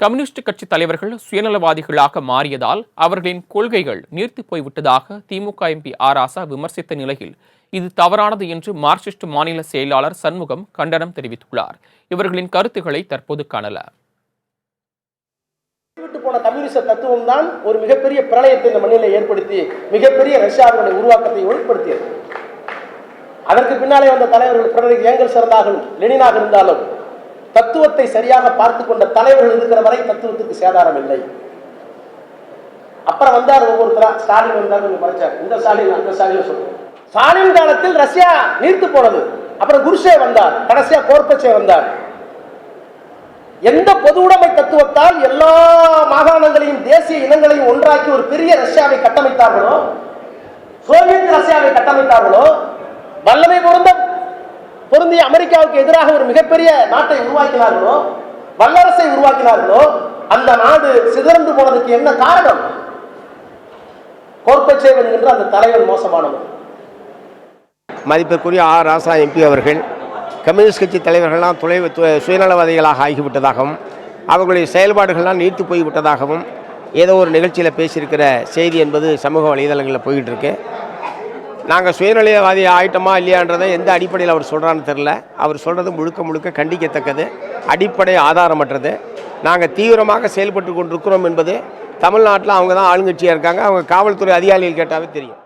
Communist கட்சி தலைவர்கள் சுயநலவாதிகளாக மாறியதால் அவர்களின் கொள்கைகள் நீர்த்து போய்விட்டதாக திமுக எம்பி ஆர் ராசா விமர்சித்த நிலையில் இது தவறானது என்று மார்க்சிஸ்ட் மாநில செயலாளர் சண்முகம் கண்டனம் தெரிவித்துள்ளார். இவர்களின் கருத்துக்களை தற்போது காணலாம். போன கம்யூனிஸ்ட் தத்துவம் தான் ஒரு மிகப்பெரிய பிரளயத்தை இந்த மண்ணில் ஏற்படுத்தி மிகப்பெரிய ரஷ்யாவினுடைய உருவாக்கத்தை வெளிப்படுத்தியது. அதற்கு பின்னாலே வந்த தலைவர்கள் ஃபிரெடரிக் ஏங்கல்ஸ் இருந்தாலும் லெனினாக இருந்தாலும் தத்துவத்தை சரியாக பார்த்து கொண்ட தலைவர்கள் இருக்கிற வரை தத்துவத்துக்கு சேதாரம் இல்லை. அப்புறம் வந்தார் ஒவ்வொருத்தரா. ஸ்டாலின் வந்தார், படிச்சார். இந்த ஸ்டாலின் அந்த ஸ்டாலின் சொல்லுவோம். ஸ்டாலின் காலத்தில் ரஷ்யா நீர்த்து போனது. அப்புறம் குருஷே வந்தார், கடைசியா கோர்பச்சே வந்தார். எந்த பொது உடைமை தத்துவத்தால் எல்லா மாகாணங்களையும் தேசிய இனங்களையும் ஒன்றாக்கி ஒரு பெரிய ரஷ்யாவை கட்டமைத்தார்களோ, சோவியத் ரஷ்யாவை கட்டமைத்தார்களோ, வல்லமை பொருந்திய அமெரிக்காவுக்கு எதிராக ஒரு மிகப்பெரிய நாட்டை உருவாக்கினார்களோ, வல்லரசை உருவாக்கினார்களோ, அந்த நாடு சிதறந்து போனதுக்கு என்ன காரணம்? கோர்பச்சேவ் என்கின்ற அந்த தலைவர் மோசமானவர். மதிப்பிற்குரிய ஆர் ராசா எம்பி அவர்கள் கம்யூனிஸ்ட் கட்சி தலைவர்கள்லாம் சுயநலவாதிகளாக ஆகிவிட்டதாகவும் அவர்களுடைய செயல்பாடுகள்லாம் நீர்த்து போய்விட்டதாகவும் ஏதோ ஒரு நிகழ்ச்சியில் பேசியிருக்கிற செய்தி என்பது சமூக வலைதளங்களில் போய்கிட்டு இருக்கு. நாங்கள் சுயநலவாதி ஆயிட்டோமா இல்லையான்றதை எந்த அடிப்படையில் அவர் சொல்கிறான்னு தெரில. அவர் சொல்கிறது முழுக்க முழுக்க கண்டிக்கத்தக்கது, அடிப்படை ஆதாரமற்றது. நாங்கள் தீவிரமாக செயல்பட்டு கொண்டிருக்கிறோம் என்பது தமிழ்நாட்டில் அவங்க தான் ஆளுங்கட்சியாக இருக்காங்க. அவங்க காவல்துறை அதிகாரிகள் கேட்டாவே தெரியும்.